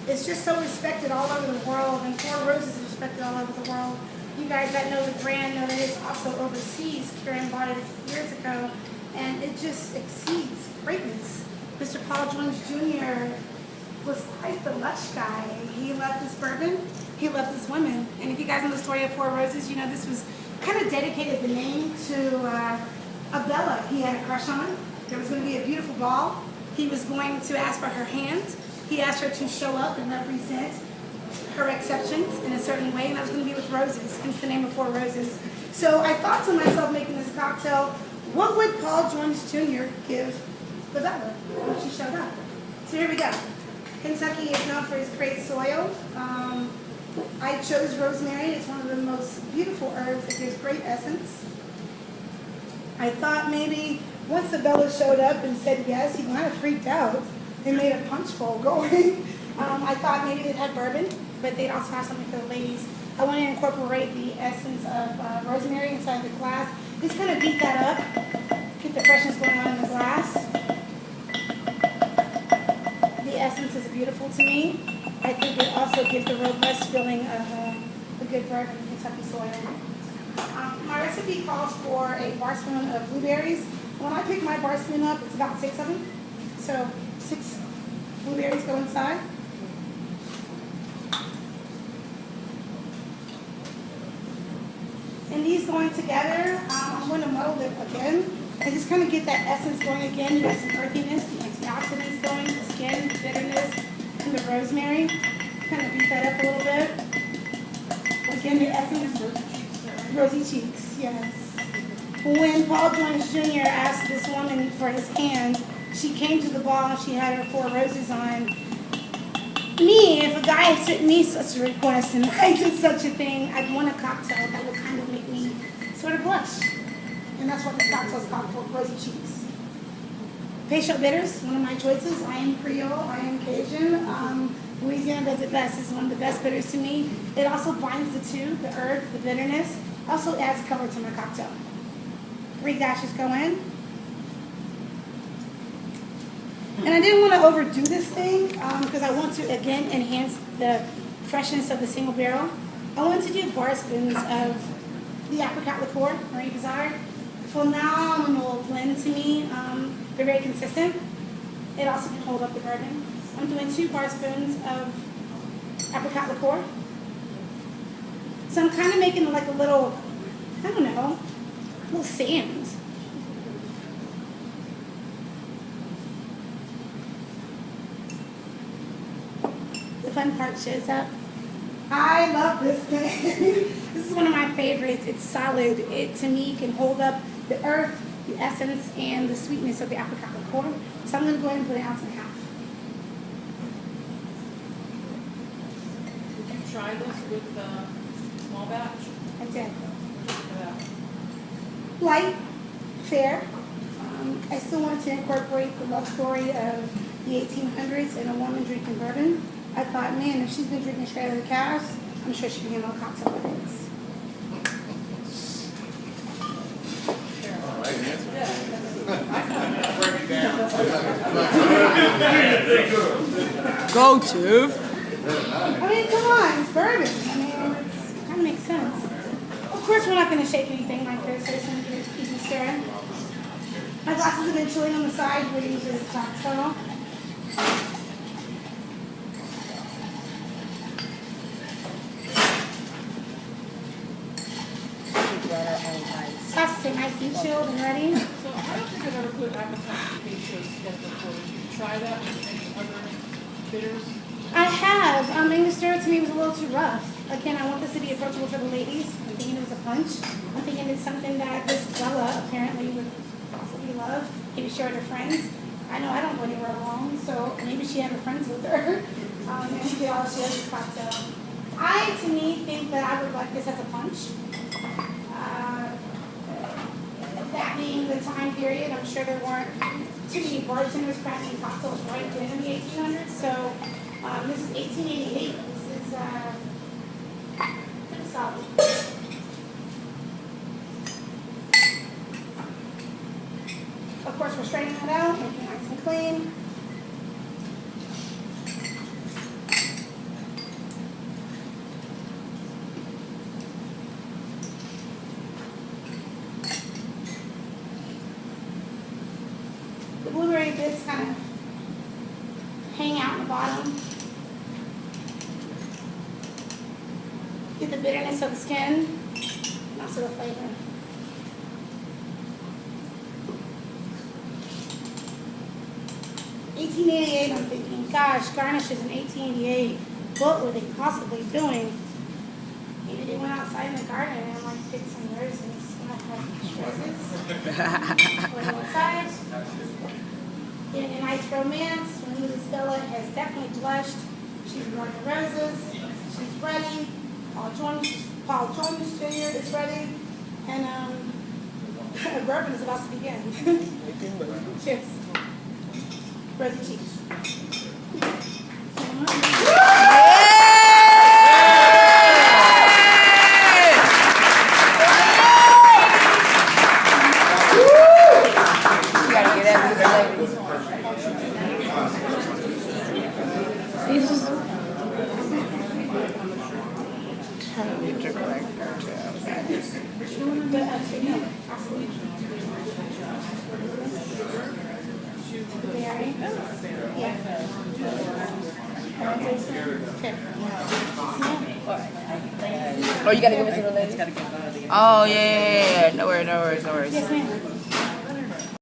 It's just so respected all over the world, and Four Roses is respected all over the world. You guys that know the brand know that it's also overseas. Karen bought it years ago, and it just exceeds greatness. Mr. Paul Jones Jr. was quite the lush guy. He loved his bourbon, he loved his women. And if you guys know the story of Four Roses, you know this was kind of dedicated the name to a Bella he had a crush on. There was going to be a beautiful ball. He was going to ask for her hand. He asked her to show up and represent her exceptions in a certain way, and that was going to be with roses, hence the name of Four Roses. So I thought to myself, making this cocktail, what would Paul Jones Jr. give the Bella when she showed up? So here we go. Kentucky is known for its great soil. I chose rosemary. It's one of the most beautiful herbs. It gives great essence. I thought maybe once the Bella showed up and said yes, he kind of freaked out and made a punch bowl going. I thought maybe they'd have bourbon, but they'd also have something for the ladies. I want to incorporate the essence of rosemary inside the glass. Just kind of beat that up, get the freshness going on in the glass. The essence is beautiful to me. I think it also gives the robust feeling of a good bourbon Kentucky soil. My recipe calls for a bar spoon of blueberries. When I pick my bar spoon up, it's about 6 of them. So 6 blueberries go inside. And these going together, I'm going to muddle them again and just kind of get that essence going again. You got some earthiness, the antioxidants going, the skin, the bitterness, and the rosemary. Kind of beat that up a little bit. Again, the essence, Rosy Cheeks, yes. When Paul Jones Jr. asked this woman for his hand, she came to the ball and she had her Four Roses on. Me, if a guy had sent me such a request and I did such a thing, I'd want a cocktail that would kind of make me sort of blush. And that's what this cocktail is called, for Rosy Cheeks. Peychaud bitters, one of my choices. I am Creole, I am Cajun. Louisiana does it best. It's one of the best bitters to me. It also binds the two, the herb, the bitterness. Also adds color to my cocktail. 3 dashes go in. And I didn't want to overdo this thing because I want to, again, enhance the freshness of the single barrel. I want to do bar spoons of the apricot liqueur, Marie Bizarre. Phenomenal blend to me. They're very consistent. It also can hold up the bourbon. I'm doing 2 bar spoons of apricot liqueur. So I'm kind of making like a little, I don't know, little sand. The fun part shows up. I love this thing. This is one of my favorites. It's solid. It, to me, can hold up the earth, the essence, and the sweetness of the apricot liqueur. So I'm going to go ahead and put 1.5 ounces. Did you try this with small batch? I did. Light, fair. I still wanted to incorporate the love story of the 1800s and a woman drinking bourbon. I thought, man, if she's been drinking straight out of the cask, I'm sure she can handle a cocktail like this. Go, Tiff. I mean, come on, it's bourbon. I mean, it kind of makes sense. Of course, we're not going to shake anything like this, so it's going to get easy stirring. My glasses have been chilling on the side, waiting for this cocktail. Glasses are nice and chilled and ready. So I don't think I've ever put appetite peychaud together before. Did you try that with any other bitters? I have. Angostura to me was a little too rough. Again, I want this to be approachable for the ladies. I'm thinking it was a punch. I'm thinking it's something that this Bella apparently would possibly love. Maybe share with her friends. I know I don't go anywhere alone, so maybe she had her friends with her. And she could all share this cocktail. I, to me, think that I would like this as a punch. That being the time period, I'm sure there weren't too many bartenders crafting cocktails right then in the 1800s. So this is 1888. This is pretty solid. Of course, we're straightening it out, making it nice and clean. bits kind of hang out in the bottom. Get the bitterness of the skin, and also the flavor. $18.88, I'm thinking, gosh, garnishes in $18.88. What were they possibly doing? Maybe they went outside in the garden and like picked some roses. And I have roses. Went outside. Getting a nice romance. When Mrs. Bella has definitely blushed. She's growing the roses. She's ready. Paul Jones Jr. is ready. And a bourbon is about to begin. Cheers. Rosy Cheeks. Oh, you gotta give us a related? Oh, yeah. No worries. Yes, ma'am.